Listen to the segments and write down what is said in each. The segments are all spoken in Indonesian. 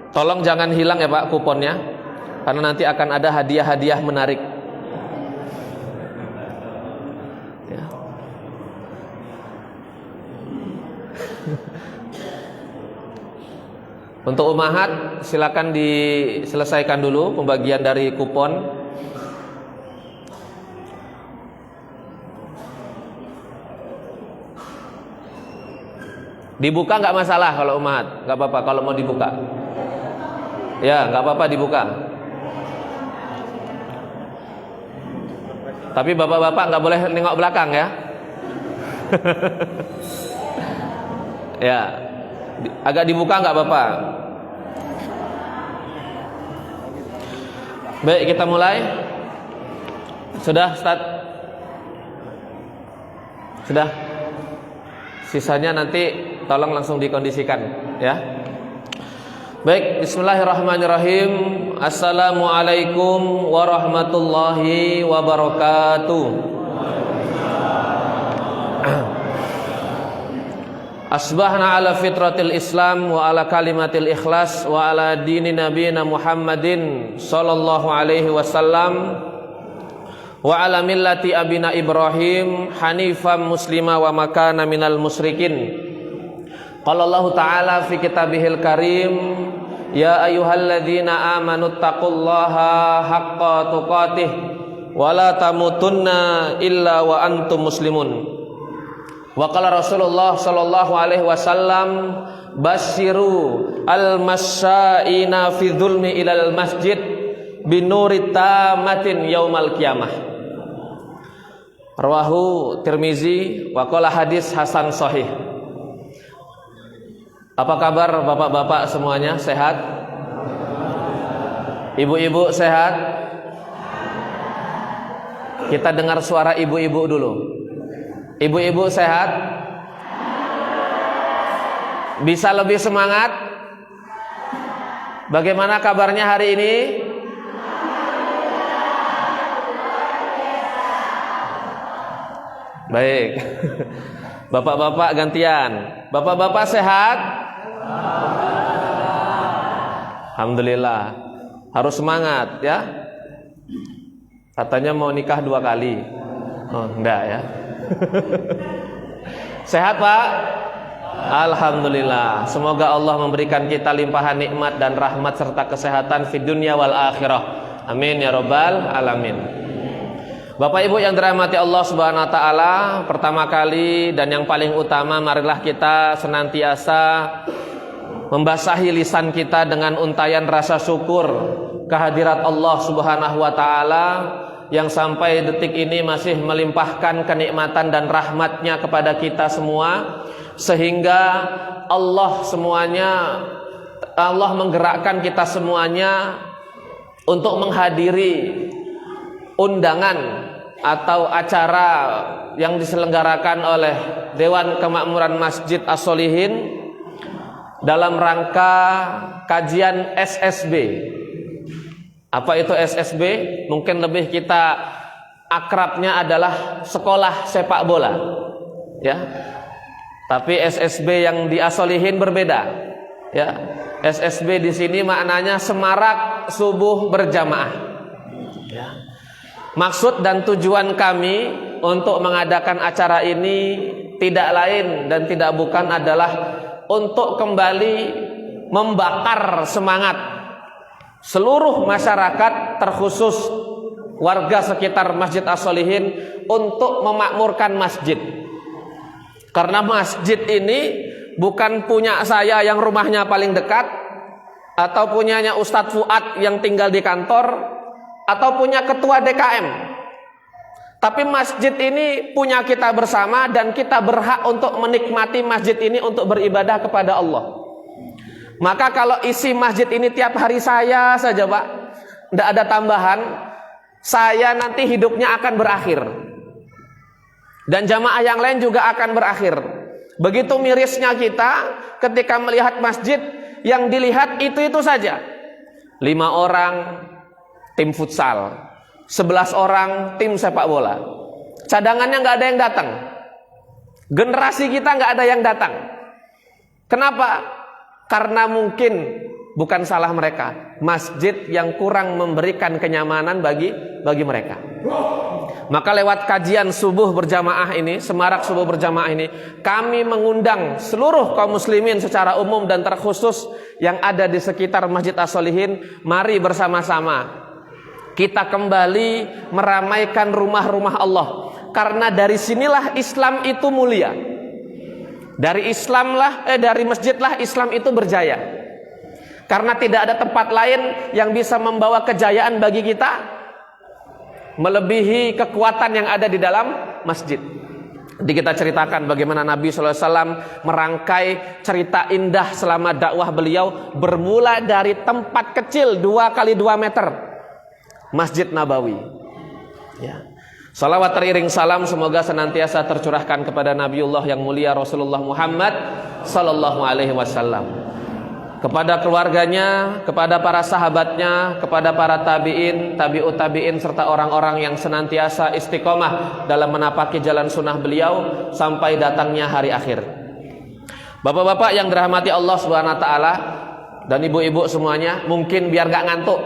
Tolong jangan hilang ya Pak kuponnya, karena nanti akan ada hadiah-hadiah menarik. Ya. Untuk umahat silakan diselesaikan dulu pembagian dari kupon. Dibuka nggak masalah kalau umahat, nggak apa-apa kalau mau dibuka. Ya, nggak apa-apa dibuka. Tapi bapak-bapak nggak boleh nengok belakang ya. Ya, agak dibuka nggak apa-apa. Baik, kita mulai. Sudah, Ustaz? Sudah. Sisanya nanti tolong langsung dikondisikan ya. Baik, bismillahirrahmanirrahim. Assalamualaikum warahmatullahi wabarakatuh. Asbahna ala fitratil Islam wa ala kalimatil ikhlas wa ala dini nabiyina Muhammadin sallallahu alaihi wasallam wa ala millati abina Ibrahim hanifan muslima wa makana minal musyrikin. Qala Allah Ta'ala fi kitabihil karim, ya ayyuhalladzina amanu taqullaha haqqa tuqatih wa la tamutunna illa wa antum muslimun. Wa qala Rasulullah sallallahu alaihi wasallam, basyiru al-masyaina fi dzulmi ilal masjid binuri tamatin yaumal qiyamah. Rawahu Tirmizi wa qala hadis hasan sahih. Apa kabar bapak-bapak semuanya? Sehat? Ibu-ibu sehat? Kita dengar suara ibu-ibu dulu. Ibu-ibu sehat? Bisa lebih semangat? Bagaimana kabarnya hari ini? Baik. Bapak-bapak gantian. Bapak-bapak sehat? Alhamdulillah. Harus semangat ya. Katanya mau nikah 2 kali. Oh, enggak ya. Sehat Pak? Alhamdulillah. Semoga Allah memberikan kita limpahan nikmat dan rahmat serta kesehatan fid dunya wal akhirah. Amin ya rabbal alamin. Bapak Ibu yang dirahmati Allah Subhanahu wa taala, pertama kali dan yang paling utama, marilah kita senantiasa membasahi lisan kita dengan untayan rasa syukur kehadirat Allah Subhanahu wa taala yang sampai detik ini masih melimpahkan kenikmatan dan rahmatnya kepada kita semua, sehingga Allah menggerakkan kita semuanya untuk menghadiri undangan atau acara yang diselenggarakan oleh Dewan Kemakmuran Masjid As-Solihin dalam rangka kajian SSB. Apa itu SSB? Mungkin lebih kita akrabnya adalah sekolah sepak bola, ya. Tapi SSB yang di As-Solihin berbeda, ya. SSB di sini maknanya semarak subuh berjamaah. Ya. Maksud dan tujuan kami untuk mengadakan acara ini tidak lain dan tidak bukan adalah untuk kembali membakar semangat seluruh masyarakat, terkhusus warga sekitar Masjid As-Solihin, untuk memakmurkan masjid. Karena masjid ini bukan punya saya yang rumahnya paling dekat, atau punyanya Ustadz Fuad yang tinggal di kantor, atau punya ketua DKM. Tapi masjid ini punya kita bersama, dan kita berhak untuk menikmati masjid ini untuk beribadah kepada Allah. Maka kalau isi masjid ini tiap hari saya saja Pak, tidak ada tambahan, saya nanti hidupnya akan berakhir, dan jamaah yang lain juga akan berakhir. Begitu mirisnya kita ketika melihat masjid yang dilihat itu saja. 5 orang tim futsal, 11 orang tim sepak bola. Cadangannya nggak ada yang datang. Generasi kita nggak ada yang datang. Kenapa? Karena mungkin bukan salah mereka. Masjid yang kurang memberikan kenyamanan bagi mereka. Maka lewat kajian subuh berjamaah ini, semarak subuh berjamaah ini, kami mengundang seluruh kaum muslimin secara umum dan terkhusus yang ada di sekitar Masjid As-Sholihin, mari bersama-sama kita kembali meramaikan rumah-rumah Allah. Karena dari sinilah Islam itu mulia. Dari masjidlah Islam itu berjaya. Karena tidak ada tempat lain yang bisa membawa kejayaan bagi kita melebihi kekuatan yang ada di dalam masjid. Jadi kita ceritakan bagaimana Nabi SAW merangkai cerita indah selama dakwah beliau, bermula dari tempat kecil 2x2 meter, Masjid Nabawi. Ya. Salawat teriring salam semoga senantiasa tercurahkan kepada Nabiullah yang mulia Rasulullah Muhammad sallallahu alaihi wasallam, kepada keluarganya, kepada para sahabatnya, kepada para tabi'in, tabi'ut tabi'in, serta orang-orang yang senantiasa istiqomah dalam menapaki jalan sunnah beliau sampai datangnya hari akhir. Bapak-bapak yang dirahmati Allah Subhanahu wa taala dan ibu-ibu semuanya, mungkin biar gak ngantuk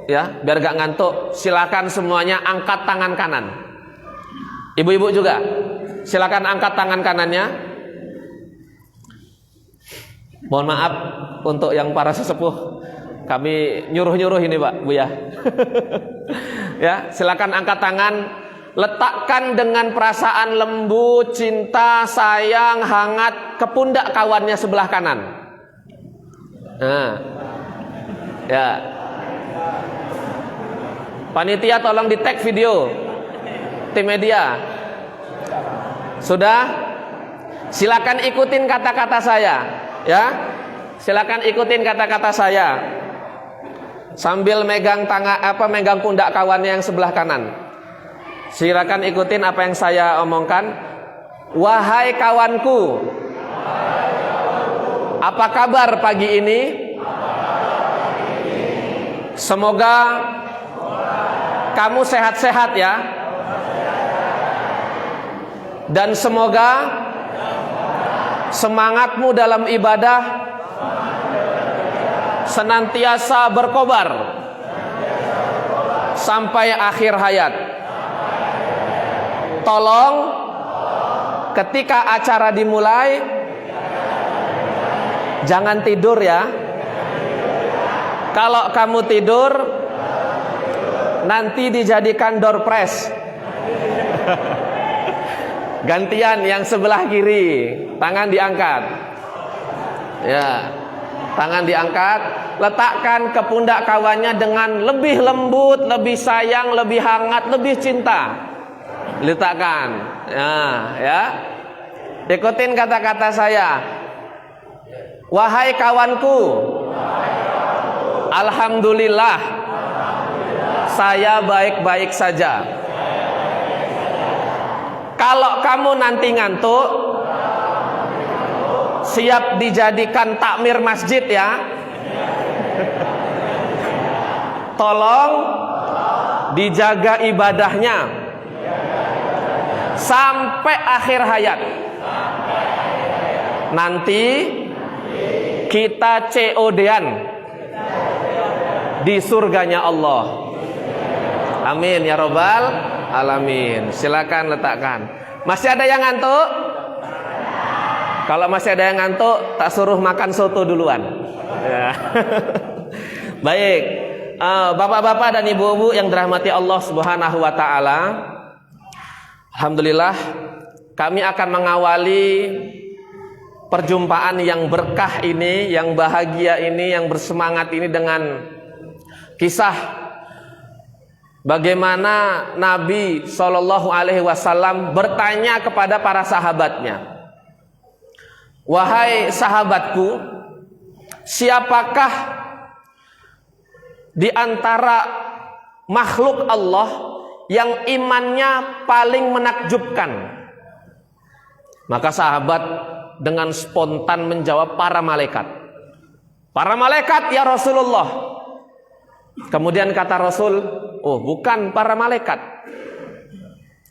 ya, biar gak ngantuk, silakan semuanya angkat tangan kanan. Ibu-ibu juga silakan angkat tangan kanannya. Mohon maaf untuk yang para sesepuh, kami nyuruh-nyuruh ini Pak, Bu ya. Ya, silakan angkat tangan, letakkan dengan perasaan lembut, cinta, sayang, hangat ke pundak kawannya sebelah kanan. Nah. Ya. Panitia tolong di-tag video. Tim media. Sudah? Silakan ikutin kata-kata saya. Ya, silakan ikutin kata-kata saya sambil megang megang pundak kawannya yang sebelah kanan. Silakan ikutin apa yang saya omongkan. Wahai kawanku, apa kabar pagi ini? Semoga kamu sehat-sehat ya. Dan semoga semangatmu dalam ibadah senantiasa berkobar sampai akhir hayat. Tolong ketika acara dimulai jangan tidur ya. Kalau kamu tidur nanti dijadikan door prize. Gantian yang sebelah kiri, tangan diangkat. Ya, tangan diangkat, letakkan ke pundak kawannya dengan lebih lembut, lebih sayang, lebih hangat, lebih cinta. Letakkan. Ya. Ikutin kata-kata saya. Wahai kawanku, alhamdulillah, saya baik-baik saja. Kalau kamu nanti ngantuk, siap dijadikan takmir masjid ya. Tolong dijaga ibadahnya sampai akhir hayat. Nanti kita COD-an di surganya Allah. Amin ya robbal alamin. Silakan letakkan. Masih ada yang ngantuk? Kalau masih ada yang ngantuk, tak suruh makan soto duluan. Ya. Baik, bapak-bapak dan ibu-ibu yang dirahmati Allah Subhanahu wa taala. Alhamdulillah, kami akan mengawali perjumpaan yang berkah ini, yang bahagia ini, yang bersemangat ini dengan kisah bagaimana Nabi Shallallahu Alaihi Wasallam bertanya kepada para sahabatnya, wahai sahabatku, siapakah di antara makhluk Allah yang imannya paling menakjubkan? Maka sahabat dengan spontan menjawab, para malaikat. Para malaikat ya Rasulullah. Kemudian kata Rasul, oh bukan para malaikat.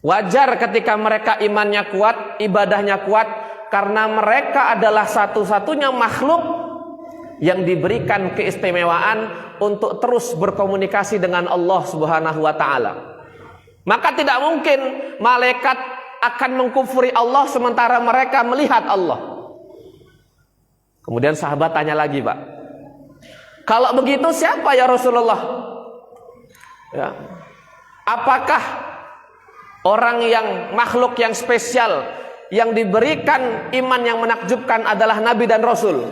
Wajar ketika mereka imannya kuat, ibadahnya kuat, karena mereka adalah satu-satunya makhluk yang diberikan keistimewaan untuk terus berkomunikasi dengan Allah Subhanahu wa taala. Maka tidak mungkin malaikat akan mengkufuri Allah sementara mereka melihat Allah. Kemudian sahabat tanya lagi, Pak, kalau begitu siapa ya Rasulullah? Ya. Apakah orang yang makhluk yang spesial yang diberikan iman yang menakjubkan adalah Nabi dan Rasul?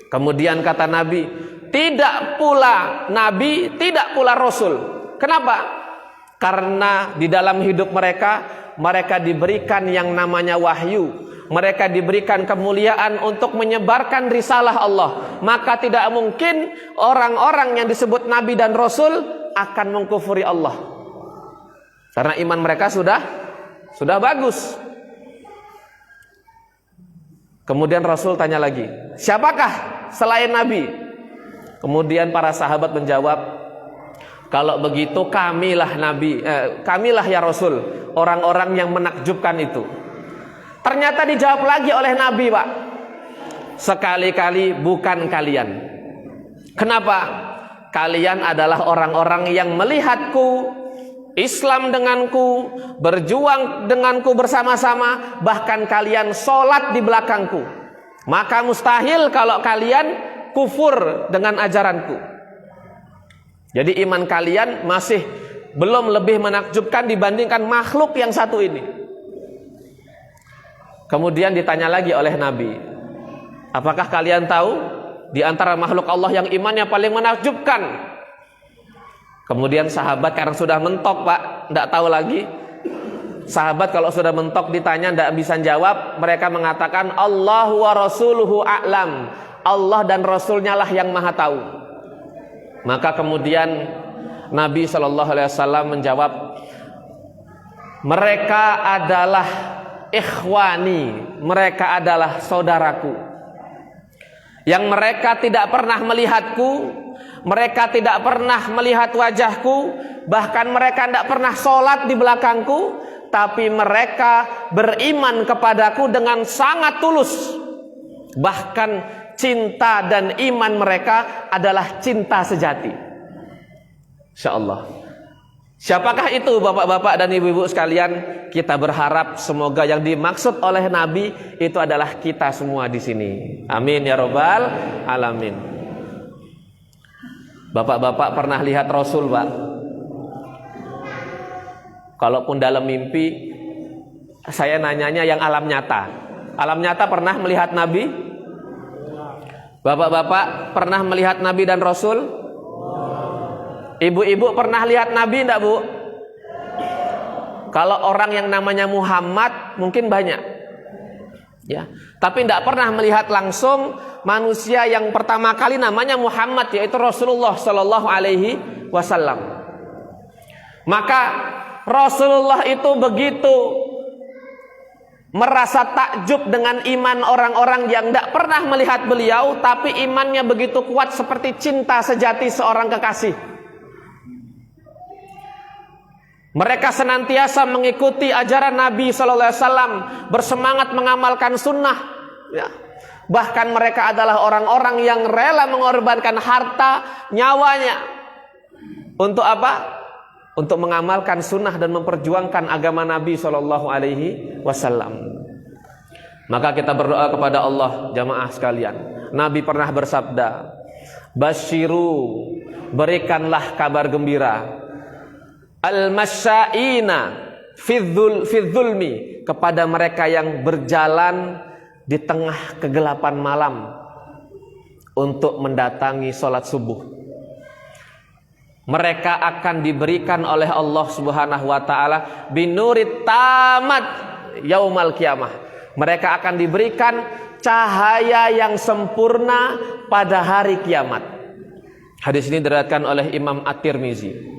Kemudian kata Nabi, tidak pula Nabi, tidak pula Rasul. Kenapa? Karena di dalam hidup mereka diberikan yang namanya wahyu. Mereka diberikan kemuliaan untuk menyebarkan risalah Allah. Maka tidak mungkin orang-orang yang disebut Nabi dan Rasul akan mengkufuri Allah. Karena iman mereka sudah bagus. Kemudian Rasul tanya lagi, siapakah selain Nabi? Kemudian para sahabat menjawab, kalau begitu kamilah Nabi, kamilah ya Rasul, orang-orang yang menakjubkan itu. Ternyata dijawab lagi oleh Nabi, Pak, sekali-kali bukan kalian. Kenapa? Kalian adalah orang-orang yang melihatku, Islam denganku, berjuang denganku bersama-sama, bahkan kalian sholat di belakangku. Maka mustahil kalau kalian kufur dengan ajaranku. Jadi iman kalian masih belum lebih menakjubkan dibandingkan makhluk yang satu ini. Kemudian ditanya lagi oleh Nabi, apakah kalian tahu di antara makhluk Allah yang imannya paling menakjubkan? Kemudian sahabat karena sudah mentok, Pak, tidak tahu lagi. Sahabat kalau sudah mentok ditanya tidak bisa jawab, mereka mengatakan Allahu wa rasuluhu a'lam. Allah dan Rasulnya lah yang maha tahu. Maka kemudian Nabi SAW menjawab, mereka adalah ikhwani, mereka adalah saudaraku, yang mereka tidak pernah melihatku, mereka tidak pernah melihat wajahku, bahkan mereka tidak pernah sholat di belakangku, tapi mereka beriman kepadaku dengan sangat tulus. Bahkan cinta dan iman mereka adalah cinta sejati. InsyaAllah. Siapakah itu bapak-bapak dan ibu-ibu sekalian? Kita berharap semoga yang dimaksud oleh Nabi itu adalah kita semua di sini. Amin ya robbal alamin. Bapak-bapak pernah lihat Rasul, Pak? Kalaupun dalam mimpi, saya nanyanya yang alam nyata. Alam nyata pernah melihat Nabi? Bapak-bapak pernah melihat Nabi dan Rasul? Ibu-ibu pernah lihat Nabi enggak, Bu? Kalau orang yang namanya Muhammad mungkin banyak, ya, tapi enggak pernah melihat langsung manusia yang pertama kali namanya Muhammad, yaitu Rasulullah Shallallahu Alaihi Wasallam. Maka Rasulullah itu begitu merasa takjub dengan iman orang-orang yang enggak pernah melihat beliau, tapi imannya begitu kuat seperti cinta sejati seorang kekasih. Mereka senantiasa mengikuti ajaran Nabi SAW, bersemangat mengamalkan sunnah, ya. Bahkan mereka adalah orang-orang yang rela mengorbankan harta, nyawanya. Untuk apa? Untuk mengamalkan sunnah dan memperjuangkan agama Nabi SAW. Maka kita berdoa kepada Allah, jamaah sekalian. Nabi pernah bersabda, Basyiru, berikanlah kabar gembira, al-masya'ina fidzulmi, kepada mereka yang berjalan di tengah kegelapan malam untuk mendatangi sholat subuh. Mereka akan diberikan oleh Allah Subhanahu wa taala binurit tamat yaumal qiyamah. Mereka akan diberikan cahaya yang sempurna pada hari kiamat. Hadis ini diriwayatkan oleh Imam At-Tirmizi.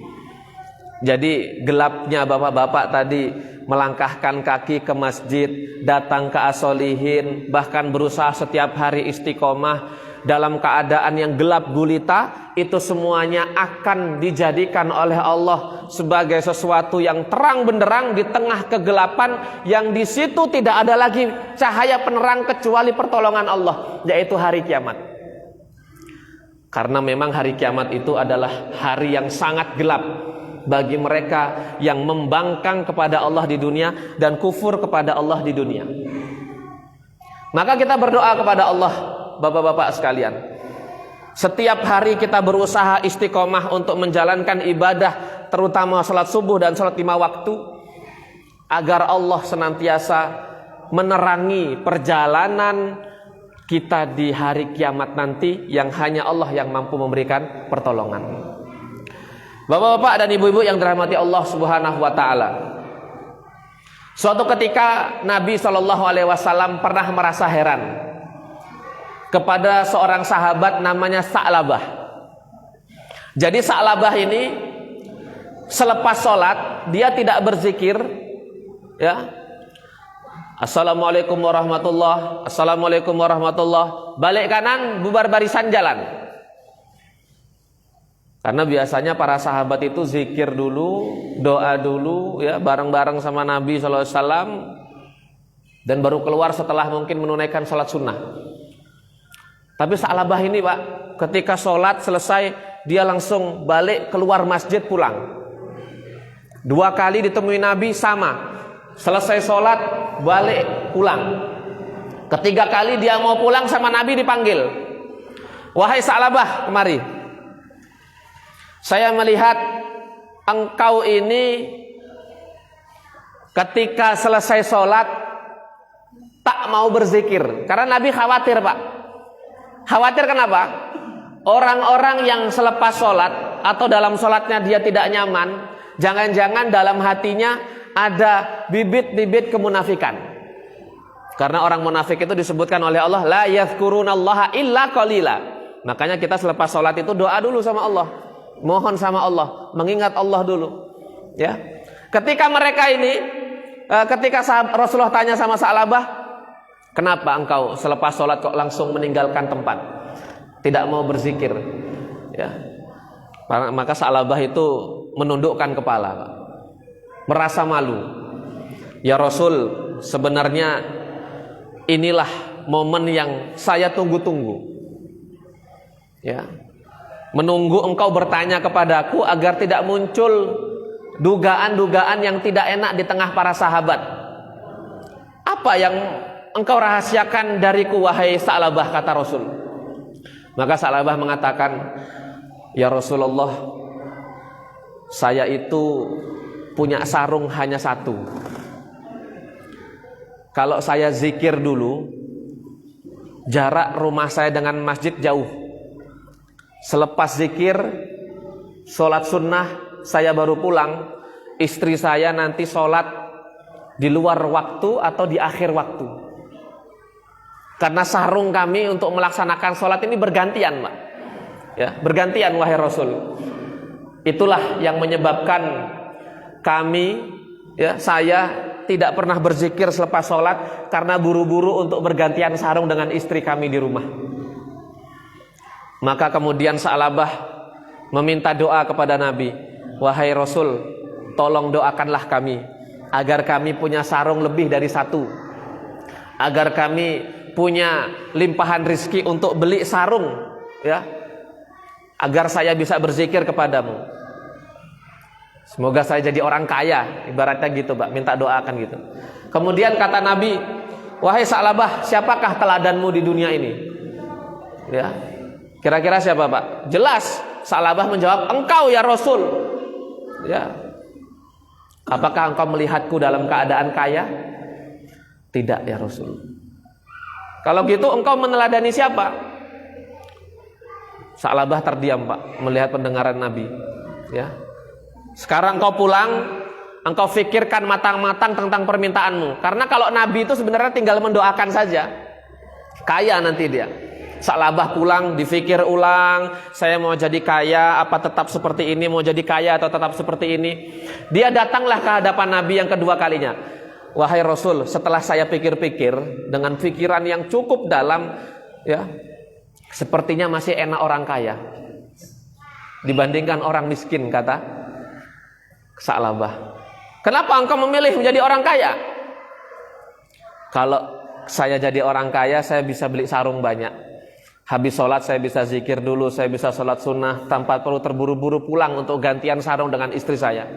Jadi gelapnya bapak-bapak tadi melangkahkan kaki ke masjid, datang ke as-solihin, bahkan berusaha setiap hari istiqomah dalam keadaan yang gelap gulita, itu semuanya akan dijadikan oleh Allah sebagai sesuatu yang terang benderang di tengah kegelapan, yang di situ tidak ada lagi cahaya penerang kecuali pertolongan Allah, yaitu hari kiamat. Karena memang hari kiamat itu adalah hari yang sangat gelap bagi mereka yang membangkang kepada Allah di dunia dan kufur kepada Allah di dunia. Maka kita berdoa kepada Allah, bapak-bapak sekalian. Setiap hari kita berusaha istiqomah untuk menjalankan ibadah, terutama salat subuh dan salat 5 waktu, agar Allah senantiasa menerangi perjalanan kita di hari kiamat nanti, yang hanya Allah yang mampu memberikan pertolongan. Bapak-bapak dan ibu-ibu yang dirahmati Allah Subhanahu wa taala. Suatu ketika Nabi SAW pernah merasa heran kepada seorang sahabat namanya Sa'labah. Jadi Sa'labah ini selepas sholat dia tidak berzikir, ya. Assalamualaikum warahmatullah, assalamualaikum warahmatullah, balik kanan, bubar barisan jalan. Karena biasanya para sahabat itu zikir dulu, doa dulu, ya, bareng-bareng sama Nabi SAW, dan baru keluar setelah mungkin menunaikan sholat sunnah. Tapi Sa'labah ini, Pak, ketika sholat selesai dia langsung balik keluar masjid pulang. 2 kali ditemui Nabi sama, selesai sholat balik pulang. 3 kali dia mau pulang sama Nabi dipanggil, wahai Sa'labah, kemari. Saya melihat engkau ini ketika selesai sholat tak mau berzikir. Karena Nabi khawatir, Pak. Khawatir kenapa? Orang-orang yang selepas sholat atau dalam sholatnya dia tidak nyaman, jangan-jangan dalam hatinya ada bibit-bibit kemunafikan. Karena orang munafik itu disebutkan oleh Allah, la yadhkurunallaha illa qalila. Makanya kita selepas sholat itu doa dulu sama Allah, mohon sama Allah, mengingat Allah dulu, ya. Ketika mereka ini, ketika Rasulullah tanya sama Sa'labah, kenapa engkau selepas sholat kok langsung meninggalkan tempat, tidak mau berzikir, ya. Maka Sa'labah itu menundukkan kepala, Pak, merasa malu. Ya Rasul, sebenarnya inilah momen yang saya tunggu-tunggu, ya. Menunggu engkau bertanya kepadaku agar tidak muncul dugaan-dugaan yang tidak enak di tengah para sahabat. Apa yang engkau rahasiakan dariku, wahai Sa'labah, kata Rasul. Maka Sa'labah mengatakan, ya Rasulullah, saya itu punya sarung hanya 1. Kalau saya zikir dulu, jarak rumah saya dengan masjid jauh. Selepas zikir, sholat sunnah, saya baru pulang. Istri saya nanti sholat di luar waktu atau di akhir waktu. Karena sarung kami untuk melaksanakan sholat ini bergantian, Pak, ya, bergantian, wahai Rasul. Itulah yang menyebabkan kami, ya, saya tidak pernah berzikir selepas sholat, karena buru-buru untuk bergantian sarung dengan istri kami di rumah. Maka kemudian Sa'labah meminta doa kepada Nabi, wahai Rasul, tolong doakanlah kami agar kami punya sarung lebih dari 1, agar kami punya limpahan rizki untuk beli sarung, ya, agar saya bisa berzikir kepadamu. Semoga saya jadi orang kaya, ibaratnya gitu, Pak, minta doakan gitu. Kemudian kata Nabi, wahai Sa'labah, siapakah teladanmu di dunia ini? Ya, kira-kira siapa, Pak? Jelas Sa'labah menjawab, engkau ya Rasul. Ya. Apakah engkau melihatku dalam keadaan kaya? Tidak ya Rasul. Kalau gitu engkau meneladani siapa? Sa'labah terdiam, Pak, melihat pendengaran Nabi, ya. Sekarang engkau pulang, engkau fikirkan matang-matang tentang permintaanmu. Karena kalau Nabi itu sebenarnya tinggal mendoakan saja, kaya nanti dia. Sa'labah pulang, difikir ulang, saya mau jadi kaya apa tetap seperti ini, mau jadi kaya atau tetap seperti ini. Dia datanglah ke hadapan Nabi yang kedua kalinya. Wahai Rasul, setelah saya pikir-pikir dengan pikiran yang cukup dalam, ya, sepertinya masih enak orang kaya dibandingkan orang miskin, kata Sa'labah. Kenapa engkau memilih menjadi orang kaya? Kalau saya jadi orang kaya, saya bisa beli sarung banyak. Habis sholat saya bisa zikir dulu, saya bisa sholat sunnah tanpa perlu terburu-buru pulang untuk gantian sarung dengan istri saya.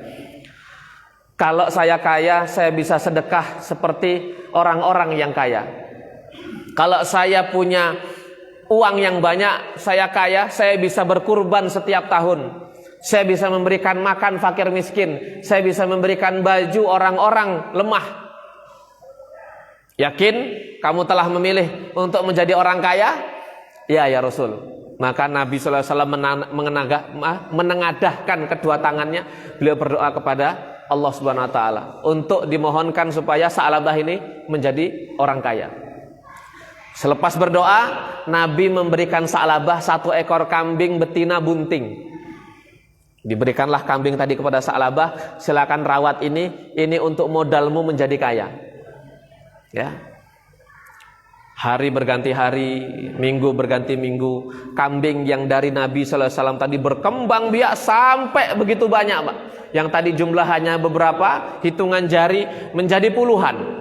Kalau saya kaya, saya bisa sedekah seperti orang-orang yang kaya. Kalau saya punya uang yang banyak, saya kaya, saya bisa berkurban setiap tahun. Saya bisa memberikan makan fakir miskin. Saya bisa memberikan baju orang-orang lemah. Yakin kamu telah memilih untuk menjadi orang kaya? Ya, ya Rasul. Maka Nabi SAW menengadahkan kedua tangannya. Beliau berdoa kepada Allah Subhanahu Wa Taala untuk dimohonkan supaya Sa'labah ini menjadi orang kaya. Selepas berdoa, Nabi memberikan Sa'labah 1 ekor kambing betina bunting. Diberikanlah kambing tadi kepada Sa'labah, silakan rawat ini untuk modalmu menjadi kaya. Ya. Hari berganti hari, minggu berganti minggu, kambing yang dari Nabi sallallahu alaihi wasallam tadi berkembang biak sampai begitu banyak, Pak. Yang tadi jumlah hanya beberapa, hitungan jari menjadi puluhan.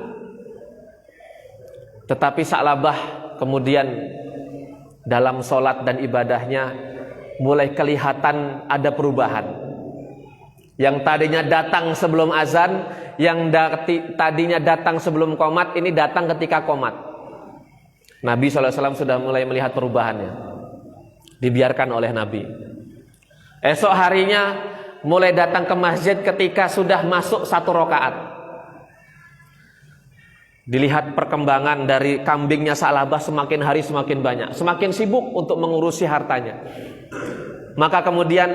Tetapi Sa'labah kemudian dalam sholat dan ibadahnya mulai kelihatan ada perubahan. Yang tadinya datang sebelum azan, yang tadinya datang sebelum qomat, ini datang ketika qomat. Nabi SAW sudah mulai melihat perubahannya. Dibiarkan oleh Nabi. Esok harinya mulai datang ke masjid ketika sudah masuk 1 rakaat. Dilihat perkembangan dari kambingnya Sa'labah, semakin hari semakin banyak, semakin sibuk untuk mengurusi hartanya. Maka kemudian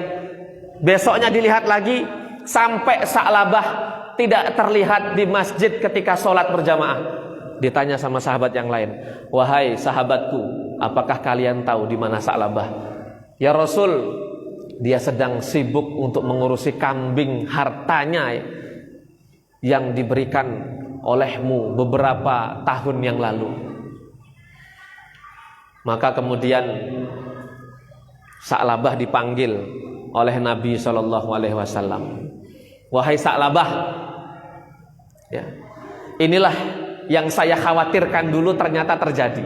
besoknya dilihat lagi sampai Sa'labah tidak terlihat di masjid ketika sholat berjamaah. Ditanya sama sahabat yang lain, wahai sahabatku, apakah kalian tahu di mana Sa'labah? Ya Rasul, dia sedang sibuk untuk mengurusi kambing hartanya yang diberikan olehmu beberapa tahun yang lalu. Maka kemudian Sa'labah dipanggil oleh Nabi SAW. Wahai Sa'labah, ya, inilah yang saya khawatirkan dulu ternyata terjadi.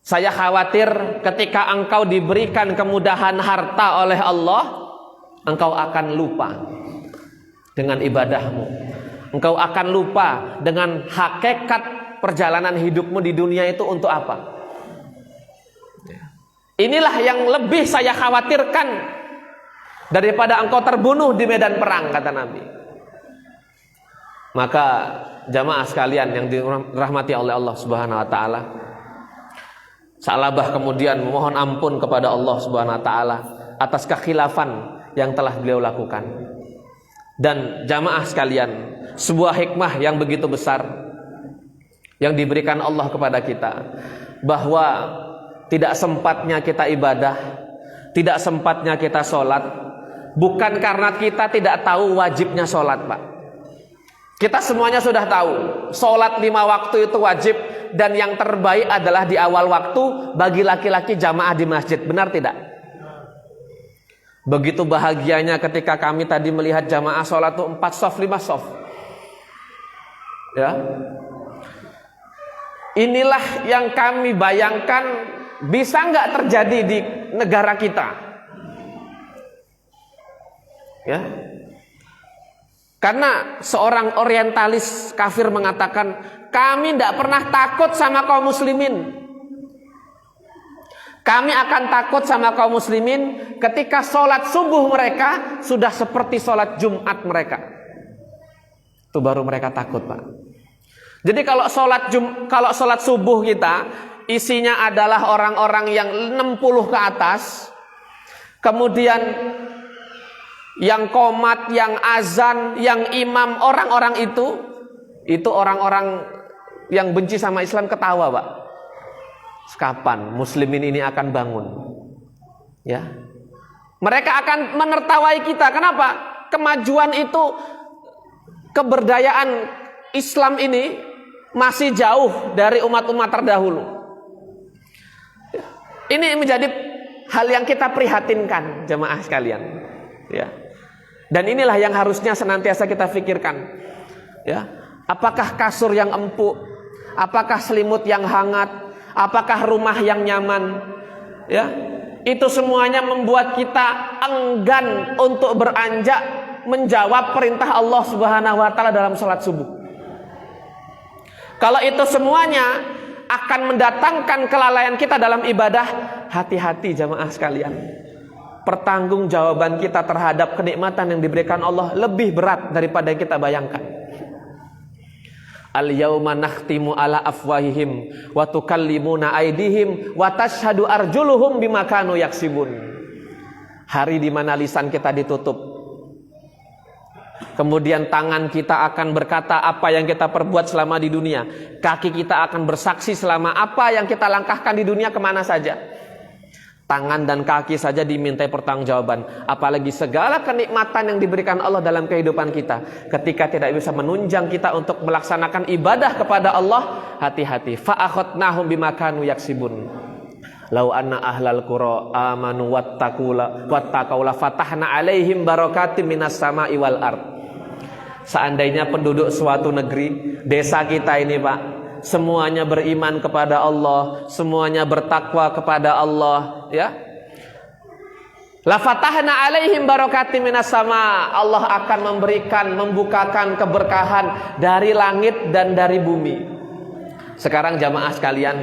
Saya khawatir ketika engkau diberikan kemudahan harta oleh Allah, engkau akan lupa dengan ibadahmu. Engkau akan lupa dengan hakikat perjalanan hidupmu di dunia itu untuk apa. Inilah yang lebih saya khawatirkan daripada engkau terbunuh di medan perang, kata Nabi. Maka jamaah sekalian yang dirahmati oleh Allah Subhanahu Wa Taala, Sa'labah kemudian memohon ampun kepada Allah Subhanahu Wa Taala atas kekhilafan yang telah beliau lakukan. Dan jamaah sekalian, sebuah hikmah yang begitu besar yang diberikan Allah kepada kita, bahwa tidak sempatnya kita ibadah, tidak sempatnya kita sholat, bukan karena kita tidak tahu wajibnya sholat, Pak. Kita semuanya sudah tahu sholat 5 waktu itu wajib, dan yang terbaik adalah di awal waktu bagi laki-laki jamaah di masjid. Benar tidak? Begitu bahagianya ketika kami tadi melihat jamaah sholat itu 4 shaf 5 shaf. Ya. Inilah yang kami bayangkan bisa nggak terjadi di negara kita. Ya. Karena seorang orientalis kafir mengatakan, kami tidak pernah takut sama kaum muslimin. Kami akan takut sama kaum muslimin ketika sholat subuh mereka sudah seperti sholat Jumat mereka. Itu baru mereka takut, Pak. Jadi kalau sholat subuh kita isinya adalah orang-orang yang 60 ke atas, kemudian yang qomat, yang azan, yang imam, orang-orang itu orang-orang yang benci sama Islam ketawa, Pak. Kapan muslimin ini akan bangun? Ya. Mereka akan menertawai kita. Kenapa? Kemajuan itu, keberdayaan Islam ini masih jauh dari umat-umat terdahulu. Ini menjadi hal yang kita prihatinkan, jemaah sekalian. Ya. Dan inilah yang harusnya senantiasa kita pikirkan. Ya. Apakah kasur yang empuk? Apakah selimut yang hangat? Apakah rumah yang nyaman? Ya, itu semuanya membuat kita enggan untuk beranjak menjawab perintah Allah Subhanahu wa taala dalam salat subuh. Kalau itu semuanya akan mendatangkan kelalaian kita dalam ibadah, hati-hati jamaah sekalian. Pertanggungjawaban kita terhadap kenikmatan yang diberikan Allah lebih berat daripada yang kita bayangkan. Al-yauma nakhtimu ala afwahihim wa tukallimuna aydihim wa tashhadu arjuluhum bima kanu yaksibun. Hari di mana lisan kita ditutup, kemudian tangan kita akan berkata apa yang kita perbuat selama di dunia, kaki kita akan bersaksi selama apa yang kita langkahkan di dunia kemana saja. Tangan dan kaki saja dimintai pertanggungjawaban, apalagi segala kenikmatan yang diberikan Allah dalam kehidupan kita. Ketika tidak bisa menunjang kita untuk melaksanakan ibadah kepada Allah, hati-hati. Fa akhadnahum bima kanu yaksibun. Lau anna ahlal qura amanu wattaqula fatahna alaihim barakatim minas sama'i wal ard. Seandainya penduduk suatu negeri, desa kita ini Pak, semuanya beriman kepada Allah, semuanya bertakwa kepada Allah, ya. La fatahna alaihim barakatim minas sama. Allah akan membukakan keberkahan dari langit dan dari bumi. Sekarang jamaah sekalian,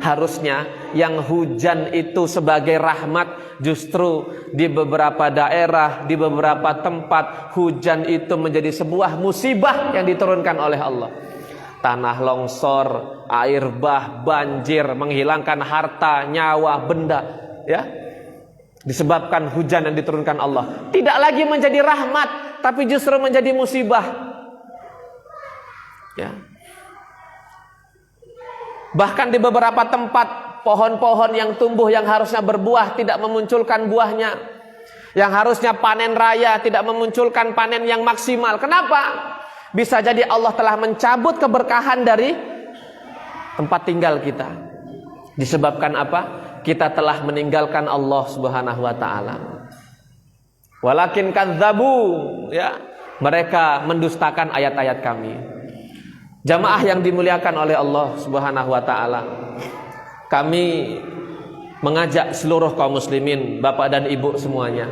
harusnya yang hujan itu sebagai rahmat, justru di beberapa daerah, di beberapa tempat hujan itu menjadi sebuah musibah yang diturunkan oleh Allah. Tanah longsor, air bah, banjir, menghilangkan harta, nyawa, benda, ya, disebabkan hujan yang diturunkan Allah. Tidak lagi menjadi rahmat, tapi justru menjadi musibah. Ya. Bahkan di beberapa tempat pohon-pohon yang tumbuh yang harusnya berbuah tidak memunculkan buahnya. Yang harusnya panen raya tidak memunculkan panen yang maksimal. Kenapa? Bisa jadi Allah telah mencabut keberkahan dari tempat tinggal kita. Disebabkan apa? Kita telah meninggalkan Allah Subhanahu wa taala. Walakin kadzabu, ya, mereka mendustakan ayat-ayat kami. Jamaah yang dimuliakan oleh Allah Subhanahu wa taala, kami mengajak seluruh kaum muslimin, bapak dan ibu semuanya,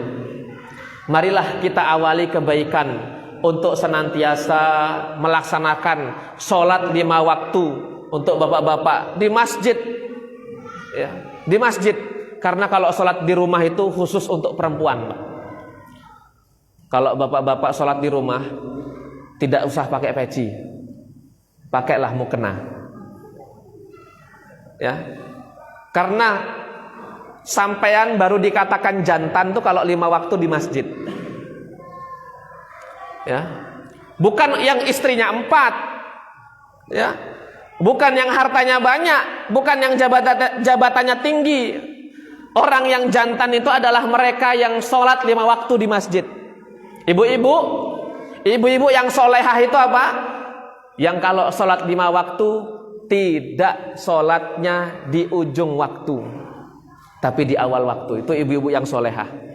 marilah kita awali kebaikan untuk senantiasa melaksanakan sholat 5 waktu untuk bapak-bapak di masjid, ya, di masjid. Karena kalau sholat di rumah itu khusus untuk perempuan, Pak. Kalau bapak-bapak sholat di rumah tidak usah pakai peci, pakailah mukena, ya. Karena sampean baru dikatakan jantan tuh kalau 5 waktu di masjid. Ya, bukan yang istrinya 4, ya, bukan yang hartanya banyak, bukan yang jabatannya tinggi. Orang yang jantan itu adalah mereka yang sholat 5 waktu di masjid. Ibu-ibu yang solehah itu apa? Yang kalau sholat 5 waktu tidak sholatnya di ujung waktu, tapi di awal waktu. Itu ibu-ibu yang solehah.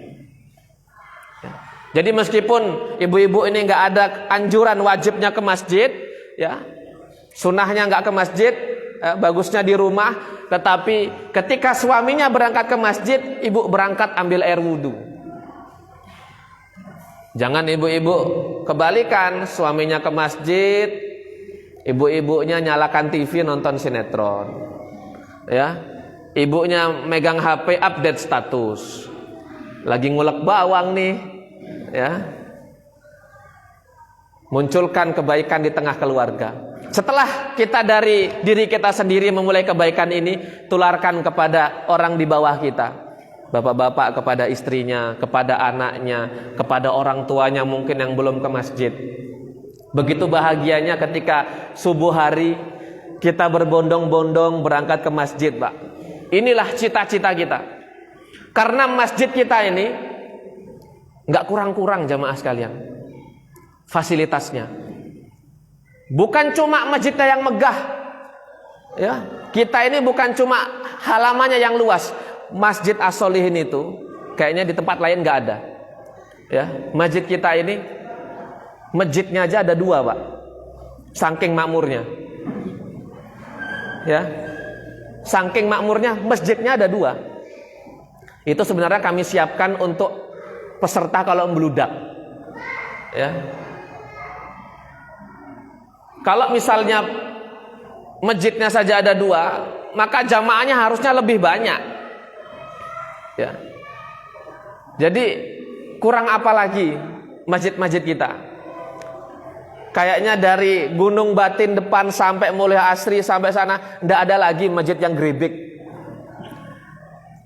Jadi meskipun ibu-ibu ini nggak ada anjuran wajibnya ke masjid, ya, sunahnya nggak ke masjid, bagusnya di rumah. Tetapi ketika suaminya berangkat ke masjid, ibu berangkat ambil air wudhu. Jangan ibu-ibu kebalikan, suaminya ke masjid, ibu-ibunya nyalakan TV nonton sinetron, ya, ibunya megang HP update status, lagi ngulek bawang nih. Ya, munculkan kebaikan di tengah keluarga. Setelah kita dari diri kita sendiri memulai kebaikan ini, tularkan kepada orang di bawah kita. Bapak-bapak kepada istrinya, kepada anaknya, kepada orang tuanya mungkin yang belum ke masjid. Begitu bahagianya ketika subuh hari kita berbondong-bondong berangkat ke masjid, Pak. Inilah cita-cita kita. Karena masjid kita ini nggak kurang-kurang jamaah sekalian fasilitasnya. Bukan cuma masjidnya yang megah, ya. Kita ini bukan cuma halamannya yang luas. Masjid As-Solihin itu kayaknya di tempat lain nggak ada, ya. Masjid kita ini masjidnya aja ada 2, Pak, saking makmurnya, ya. Saking makmurnya, masjidnya ada 2. Itu sebenarnya kami siapkan untuk peserta kalau membludak. Ya. Kalau misalnya masjidnya saja ada 2, maka jamaahnya harusnya lebih banyak. Ya. Jadi kurang apa lagi masjid-masjid kita? Kayaknya dari Gunung Batin depan sampai Mulia Asri sampai sana tidak ada lagi masjid yang geribik.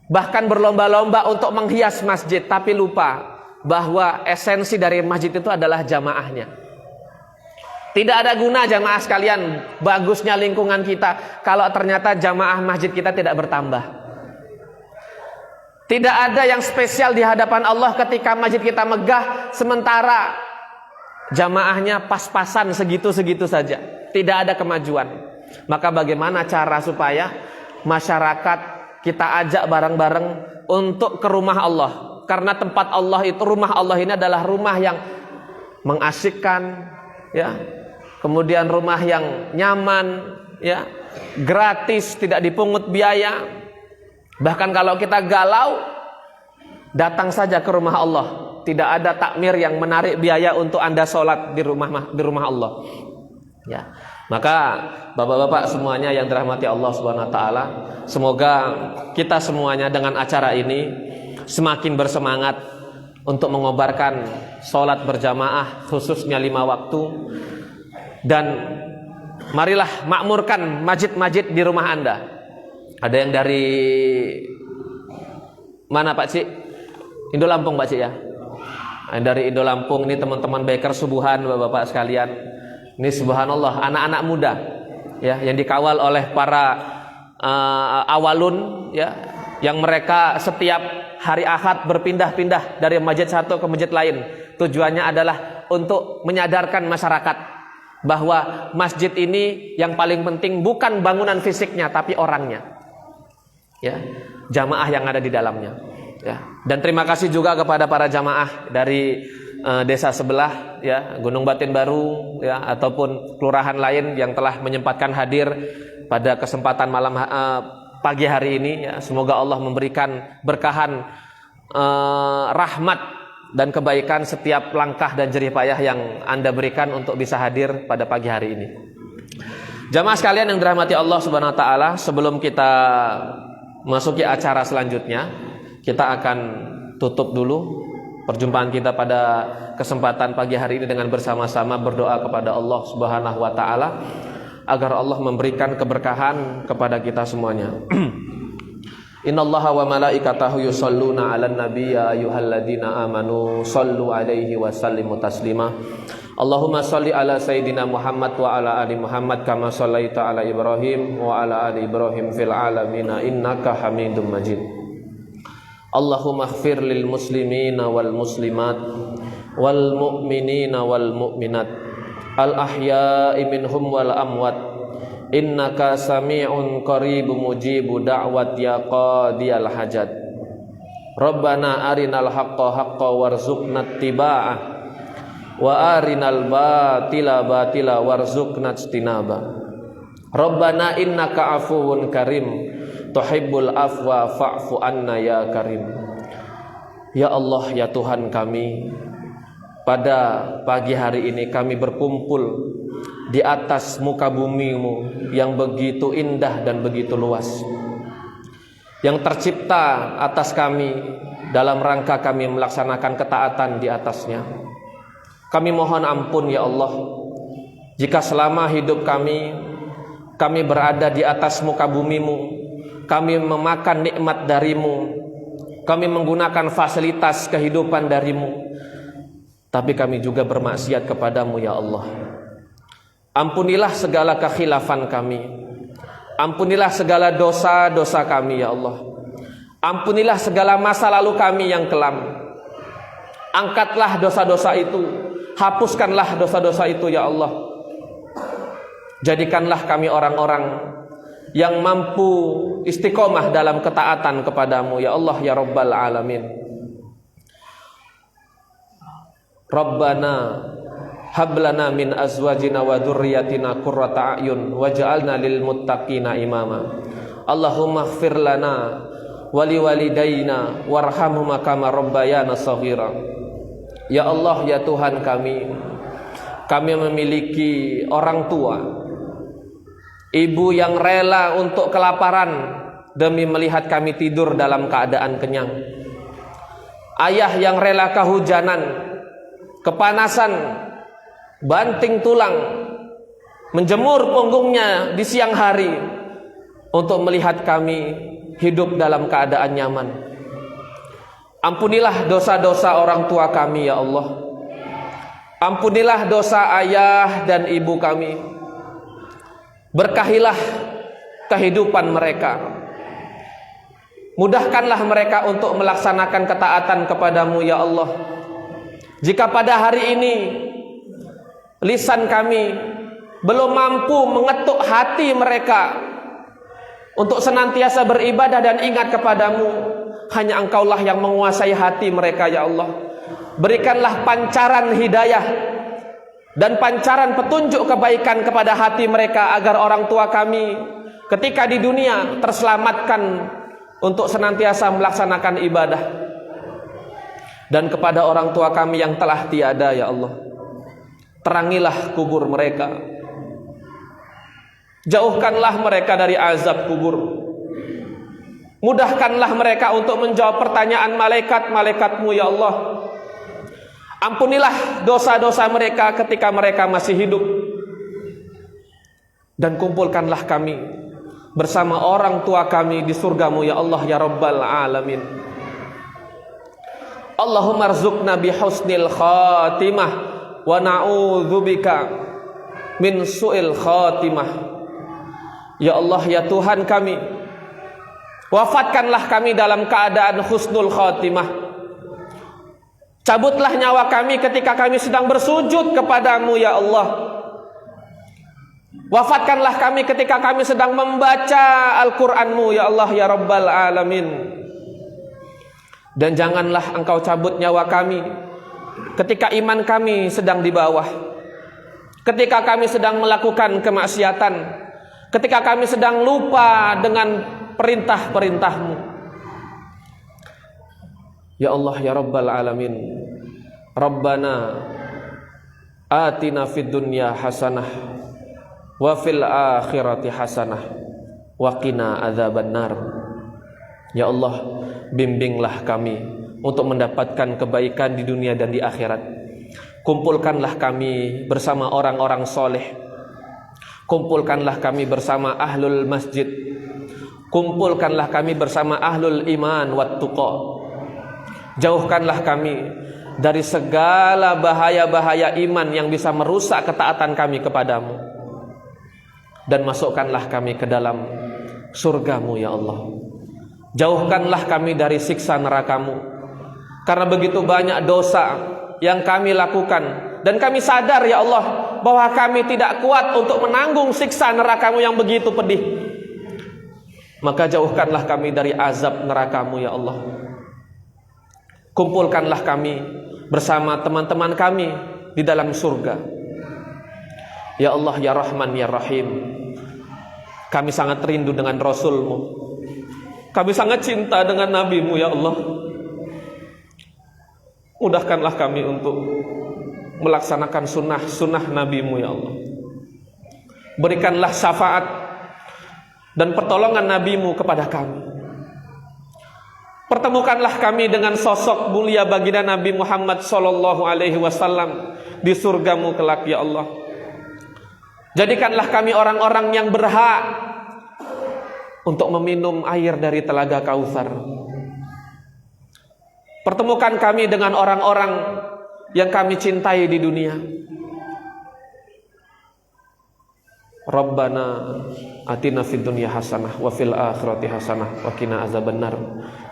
Bahkan berlomba-lomba untuk menghias masjid, tapi lupa bahwa esensi dari masjid itu adalah jamaahnya. Tidak ada guna jamaah sekalian, bagusnya lingkungan kita kalau ternyata jamaah masjid kita tidak bertambah. Tidak ada yang spesial di hadapan Allah ketika masjid kita megah, sementara jamaahnya pas-pasan segitu-segitu saja. Tidak ada kemajuan. Maka bagaimana cara supaya masyarakat kita ajak bareng-bareng untuk ke rumah Allah? Karena tempat Allah itu, rumah Allah ini adalah rumah yang mengasyikkan, ya. Kemudian rumah yang nyaman, ya, gratis, tidak dipungut biaya. Bahkan kalau kita galau, datang saja ke rumah Allah. Tidak ada takmir yang menarik biaya untuk Anda sholat di rumah Allah. Ya. Maka bapak-bapak semuanya yang dirahmati Allah Subhanahu wa taala, semoga kita semuanya dengan acara ini semakin bersemangat untuk mengobarkan sholat berjamaah khususnya 5 waktu. Dan marilah makmurkan masjid-masjid di rumah Anda. Ada yang dari mana Pak Cik? Indo Lampung Pak Cik ya? Dari Indo Lampung ini teman-teman biker subuhan bapak-bapak sekalian. Ini subhanallah anak-anak muda ya yang dikawal oleh para awalun ya, yang mereka setiap hari Ahad berpindah-pindah dari masjid satu ke masjid lain. Tujuannya adalah untuk menyadarkan masyarakat bahwa masjid ini yang paling penting bukan bangunan fisiknya tapi orangnya. Ya, jamaah yang ada di dalamnya. Ya. Dan terima kasih juga kepada para jamaah dari desa sebelah ya, Gunung Batin Baru ya, ataupun kelurahan lain yang telah menyempatkan hadir pada kesempatan malam pagi hari ini ya. Semoga Allah memberikan berkahan rahmat dan kebaikan setiap langkah dan jerih payah yang Anda berikan untuk bisa hadir pada pagi hari ini. Jamaah sekalian yang dirahmati Allah Subhanahu wa taala, sebelum kita masuki acara selanjutnya, kita akan tutup dulu perjumpaan kita pada kesempatan pagi hari ini dengan bersama-sama berdoa kepada Allah Subhanahu wa taala agar Allah memberikan keberkahan kepada kita semuanya. Innallaha wa malaikatahu yusholluna 'alan nabi ya ayyuhalladzina amanu shallu 'alaihi wa sallimu taslima. Allahumma shalli ala sayidina Muhammad wa ala ali Muhammad kama shallaita ala Ibrahim wa ala ali Ibrahim fil alamin innaka Hamidum Majid. Allahumma ighfir lil muslimina wal muslimat wal mu'minina wal mu'minat al ahya'i minhum wal amwat innaka sami'un qaribu mujibu da'wat ya qadiyal hajat. Rabbana arinal haqqa haqqa warzuqna ittiba'ah wa arinal batila batila warzuqna ijtinaba. Rabbana innaka afuwun karim tuhibbul afwa fa'fu anna ya karim. Ya Allah, ya Tuhan kami, pada pagi hari ini kami berkumpul di atas muka bumi-Mu yang begitu indah dan begitu luas, yang tercipta atas kami dalam rangka kami melaksanakan ketaatan di atasnya. Kami mohon ampun ya Allah, jika selama hidup kami berada di atas muka bumi-Mu, kami memakan nikmat dari-Mu, kami menggunakan fasilitas kehidupan dari-Mu, tapi kami juga bermaksiat kepadamu ya Allah. Ampunilah segala kekhilafan kami, ampunilah segala dosa-dosa kami ya Allah, ampunilah segala masa lalu kami yang kelam. Angkatlah dosa-dosa itu, hapuskanlah dosa-dosa itu ya Allah. Jadikanlah kami orang-orang yang mampu istiqomah dalam ketaatan kepadamu ya Allah ya Rabbal Alamin. Rabbana hablana min azwajina wa dzurriyyatina qurrata a'yun waj'alna lil muttaqina imama. Allahumma ighfir lana wali walidayna warhamhuma kama rabbayana shaghira. Ya Allah, ya Tuhan kami memiliki orang tua, ibu yang rela untuk kelaparan demi melihat kami tidur dalam keadaan kenyang, ayah yang rela kehujanan, kepanasan, banting tulang, menjemur punggungnya di siang hari untuk melihat kami hidup dalam keadaan nyaman. Ampunilah dosa-dosa orang tua kami ya Allah. Ampunilah dosa ayah dan ibu kami. Berkahilah kehidupan mereka. Mudahkanlah mereka untuk melaksanakan ketaatan kepadamu ya Allah. Jika pada hari ini lisan kami belum mampu mengetuk hati mereka untuk senantiasa beribadah dan ingat kepadamu, hanya Engkaulah yang menguasai hati mereka ya Allah. Berikanlah pancaran hidayah dan pancaran petunjuk kebaikan kepada hati mereka, agar orang tua kami ketika di dunia terselamatkan untuk senantiasa melaksanakan ibadah. Dan kepada orang tua kami yang telah tiada ya Allah, terangilah kubur mereka, jauhkanlah mereka dari azab kubur. Mudahkanlah mereka untuk menjawab pertanyaan malaikat-malaikatmu ya Allah. Ampunilah dosa-dosa mereka ketika mereka masih hidup. Dan kumpulkanlah kami bersama orang tua kami di surgamu ya Allah ya Rabbal Alamin. Allahumma rzuqna bihusnil khatimah wa na'udzubika min su'il khatimah. Ya Allah, ya Tuhan kami, wafatkanlah kami dalam keadaan husnul khatimah. Cabutlah nyawa kami ketika kami sedang bersujud kepadamu ya Allah. Wafatkanlah kami ketika kami sedang membaca Al-Qur'anmu ya Allah ya Rabbal Alamin. Dan janganlah Engkau cabut nyawa kami ketika iman kami sedang di bawah, ketika kami sedang melakukan kemaksiatan, ketika kami sedang lupa dengan perintah-perintahmu. Ya Allah ya Rabbal Alamin, Rabbana atina fid dunya hasanah wa fil akhirati hasanah wa qina adzabannar. Ya Allah, bimbinglah kami untuk mendapatkan kebaikan di dunia dan di akhirat. Kumpulkanlah kami bersama orang-orang soleh. Kumpulkanlah kami bersama ahlul masjid. Kumpulkanlah kami bersama ahlul iman wat tuqa. Jauhkanlah kami dari segala bahaya-bahaya iman yang bisa merusak ketaatan kami kepadamu. Dan masukkanlah kami ke dalam surgamu ya Allah. Jauhkanlah kami dari siksa nerakamu. Karena begitu banyak dosa yang kami lakukan, dan kami sadar ya Allah bahwa kami tidak kuat untuk menanggung siksa nerakamu yang begitu pedih. Maka jauhkanlah kami dari azab nerakamu ya Allah. Kumpulkanlah kami bersama teman-teman kami di dalam surga. Ya Allah ya Rahman ya Rahim, kami sangat rindu dengan Rasul-Mu. Kami sangat cinta dengan Nabi-Mu ya Allah. Mudahkanlah kami untuk melaksanakan sunnah Nabi-Mu ya Allah. Berikanlah syafaat dan pertolongan Nabi-Mu kepada kami. Pertemukanlah kami dengan sosok mulia baginda Nabi Muhammad sallallahu alaihi wasallam di surgamu kelak ya Allah. Jadikanlah kami orang-orang yang berhak untuk meminum air dari telaga Kautsar. Pertemukan kami dengan orang-orang yang kami cintai di dunia. Rabbana atina fid dunya hasanah wa fil akhirati hasanah wa qina azabannar.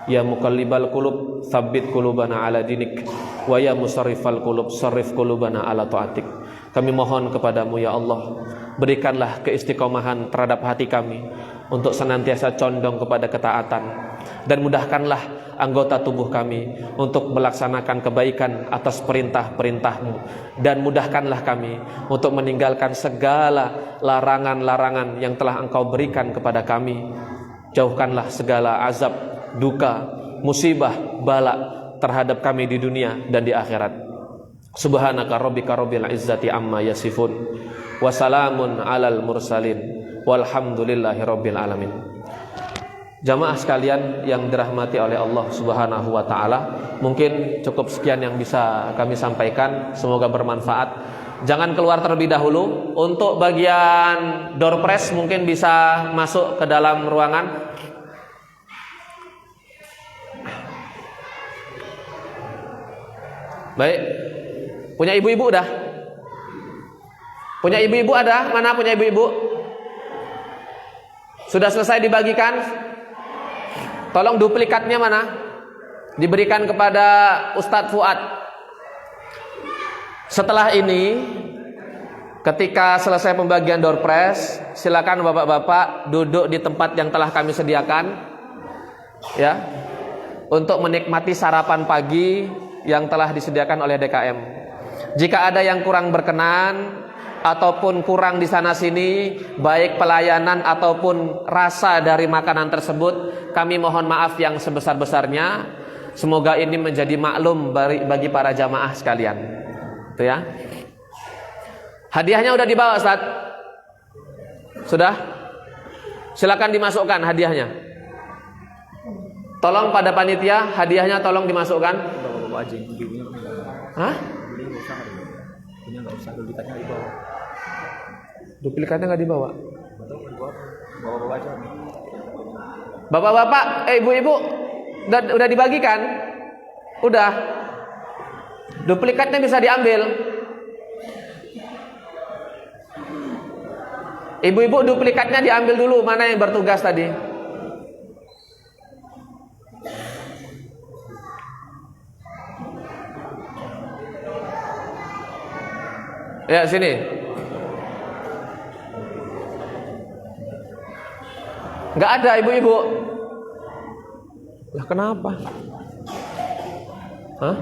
Ya muqallibal qulub tsabbit qulubana ala dinik wa ya musarrifal qulub sarrif qulubana ala taatik. Kami mohon kepadamu ya Allah, berikanlah keistiqomahan terhadap hati kami untuk senantiasa condong kepada ketaatan, dan mudahkanlah anggota tubuh kami untuk melaksanakan kebaikan atas perintah-perintah-Mu, dan mudahkanlah kami untuk meninggalkan segala larangan-larangan yang telah Engkau berikan kepada kami. jauhkanlah segala azab, duka, musibah, bala terhadap kami di dunia dan di akhirat. Subhanaka rabbika rabbil izzati amma yasifun wa salamun alal mursalin walhamdulillahi rabbil alamin. Jamaah sekalian yang dirahmati oleh Allah Subhanahu wa taala, mungkin cukup sekian yang bisa kami sampaikan, semoga bermanfaat. Jangan keluar terlebih dahulu. Untuk bagian door prize mungkin bisa masuk ke dalam ruangan. Baik. Punya ibu-ibu udah? Punya ibu-ibu ada? Mana punya ibu-ibu? Sudah selesai dibagikan? Tolong duplikatnya mana? Diberikan kepada Ustadz Fuad. Setelah ini, ketika selesai pembagian door prize, silakan bapak-bapak duduk di tempat yang telah kami sediakan, ya, untuk menikmati sarapan pagi yang telah disediakan oleh DKM. Jika ada yang kurang berkenan ataupun kurang di sana sini, baik pelayanan ataupun rasa dari makanan tersebut, kami mohon maaf yang sebesar-besarnya. Semoga ini menjadi maklum bagi para jamaah sekalian. Itu ya. Hadiahnya udah dibawa, Ustaz? Sudah? Silakan dimasukkan hadiahnya. Tolong pada panitia, hadiahnya tolong dimasukkan. Hah? Duplikatnya nggak dibawa. Bapak-bapak, ibu-ibu, udah dibagikan? Udah. Duplikatnya bisa diambil. Ibu-ibu, duplikatnya diambil dulu. Mana yang bertugas tadi? Ya, sini. Nggak ada ibu-ibu. Lah kenapa? Hah?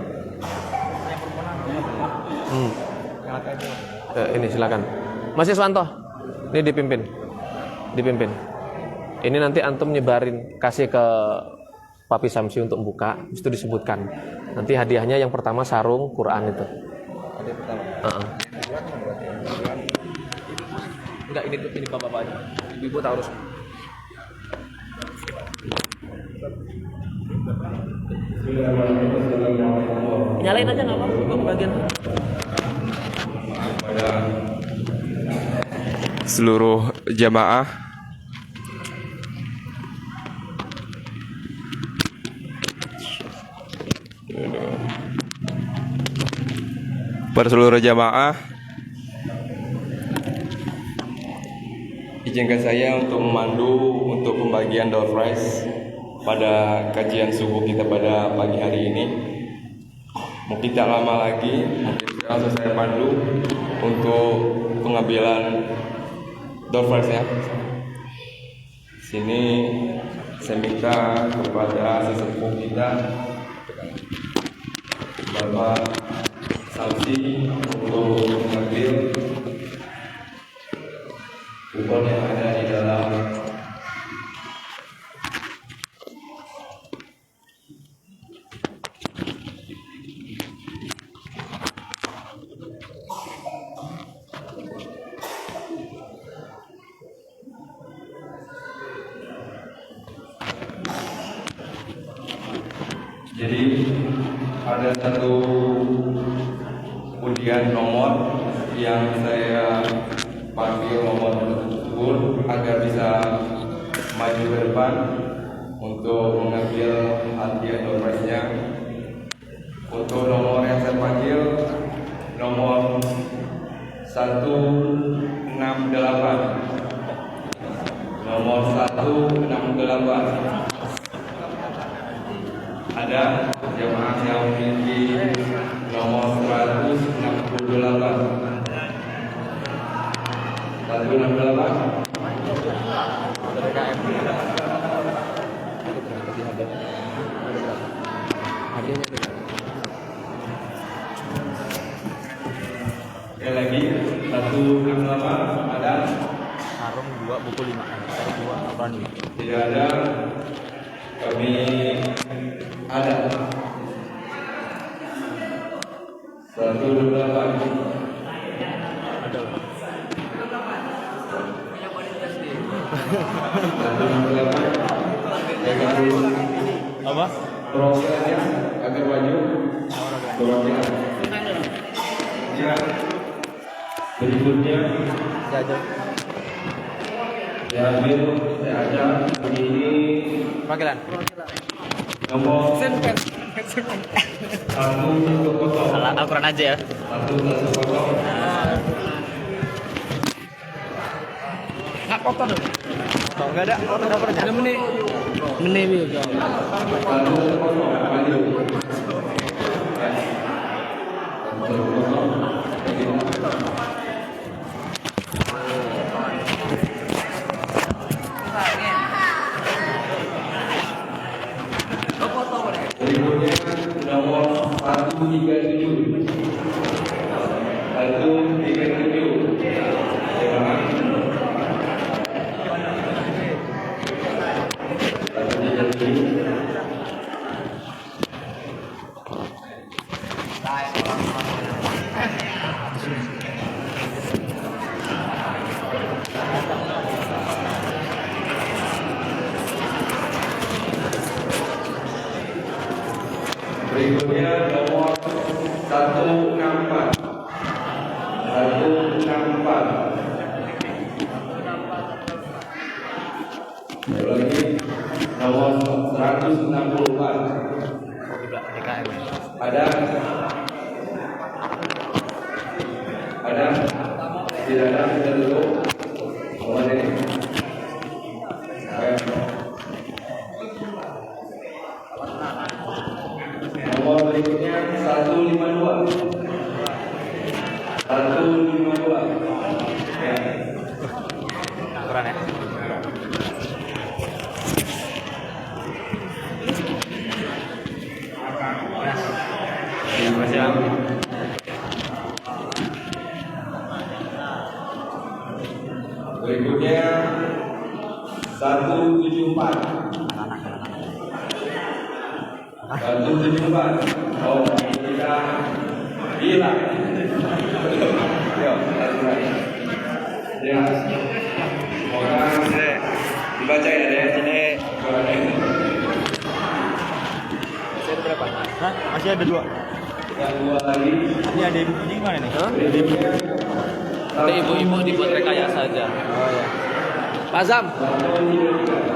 Ini silakan. Mas Iswanto, ini dipimpin. Ini nanti antum nyebarin, kasih ke Papi Samsi untuk buka. Itu disebutkan. Nanti hadiahnya yang pertama sarung Quran itu. Hadiah pertama. Enggak, ini bapak-bapak aja. Ibu-ibu tak harus. Nyalain aja nggak apa-apa bagian. Seluruh jamaah izinkan saya untuk memandu untuk pembagian door prize pada kajian subuh kita pada pagi hari ini. Mungkin tak lama lagi, mungkin langsung saya pandu untuk pengambilan door prize-nya. Sini saya minta kepada sesepuh kita, Bapak Samsi, untuk mengambil kupon yang ada di dalam jadi ada satu undian nomor yang saya panggil nomor tersebut agar bisa maju ke depan untuk mengambil hadiah door prize-nya. Untuk nomor yang saya panggil nomor 168. Nomor 168. Ada jemaah yang memiliki nomor 168. 168. Sekali lagi 168 ada sarung. 2 buku 5 tarik 2 Abrani. Tidak ada. Kami ada 128. Ada. 128. Apa? Perwakilannya agar maju. Perwakilan. Ya. Berikutnya Jajan. diambil saya ada ini Perwakilan. nomor 110. Salah Al-Quran aja ya. 110. Nggak kotor dong. Nggak ada kotornya. Ada menit. Menit juga. 110 maju. Berikutnya nomor 137. 137. Berikutnya nomor 164. 164. Lagi nomor 164. DKM. Ada? Ada? Tidak ada, kita tutup. Nomor ini. Nomor berikutnya 152. 152. Ya. Al-Quran ya. Terima kasih Bang. Berikutnya 174. 174. Oh, kita gila. Yuk, ya. Semoga dibaca ya deh. Ini masih ada berapa? Hah? Masih ada 2. Kita dua lagi. Ini ada ibu ini gimana nih? Berikutnya Nanti ibu-ibu dibuat rekayasa saja. Oh ya. Pak Zam, 173.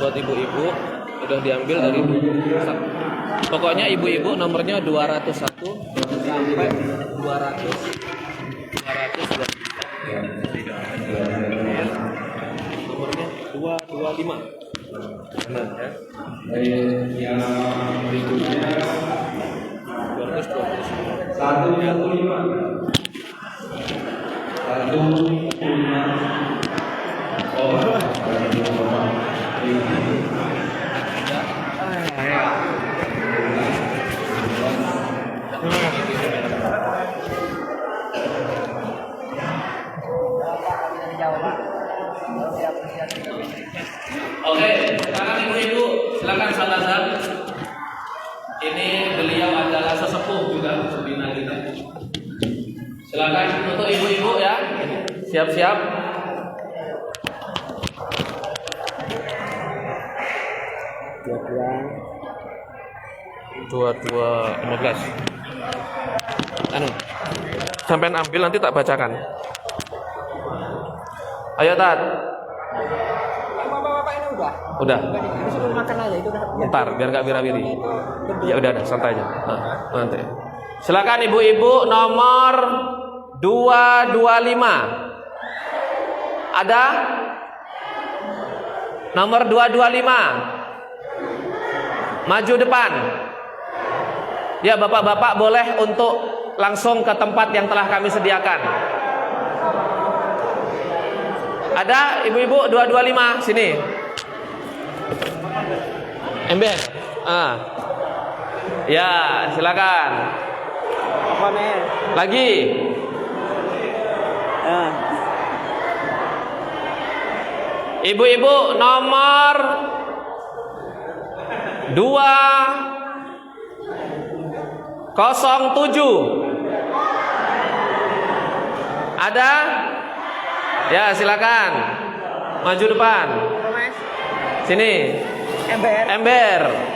buat ibu-ibu udah diambil dari pokoknya ibu-ibu nomornya 201 sampai 200 nomornya 225. Benar ya. Yang berikutnya 220. 115. 115. Oh, Oke, sekarang ibu-ibu silakan salah Zam. Ini beliau adalah sesepuh juga pembina kita. Silakan untuk ibu-ibu ya, siap-siap. Dua 15. Anu, sampai ambil nanti tak bacakan. Ayo Tat. Bapak ini Udah. disuruh makan aja itu udah. Ntar biar gak wira-wiri. Ya udah, santai aja. Nanti. Silakan ibu-ibu nomor 225. Ada? Nomor 225. Maju depan. Ya, bapak-bapak boleh untuk langsung ke tempat yang telah kami sediakan. Ada ibu-ibu 225 sini. Ember. Ya, silakan. Apa nih? Lagi. Ibu-ibu nomor 207. Ada? Ya, silakan. Maju depan. Sini. Ember.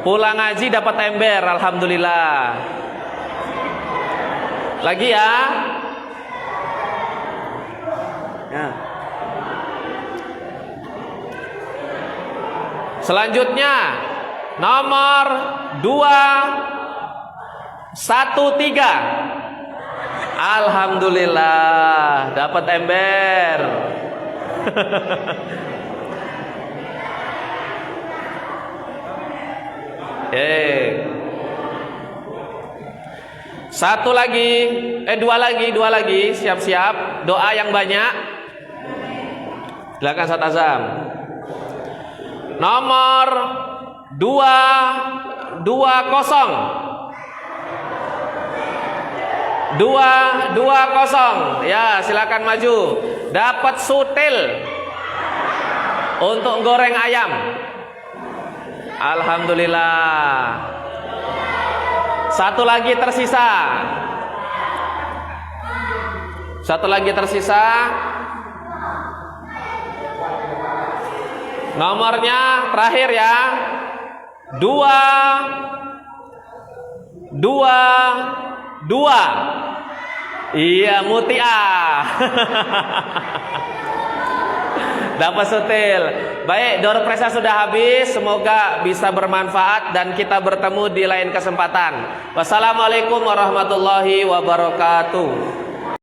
Pulang ngaji dapat ember, alhamdulillah. Lagi ya. Selanjutnya nomor 213. Alhamdulillah dapat ember. Satu lagi, dua lagi, siap-siap. Doa yang banyak. Silakan Ustaz Azam. Nomor 220. 220. Ya, silakan maju. Dapat sutil untuk goreng ayam. Alhamdulillah. Satu lagi tersisa. Nomornya terakhir ya. 222. Iya, Mutia. Dapat sutil. Baik, door prize sudah habis. Semoga bisa bermanfaat dan kita bertemu di lain kesempatan. Wassalamualaikum warahmatullahi wabarakatuh.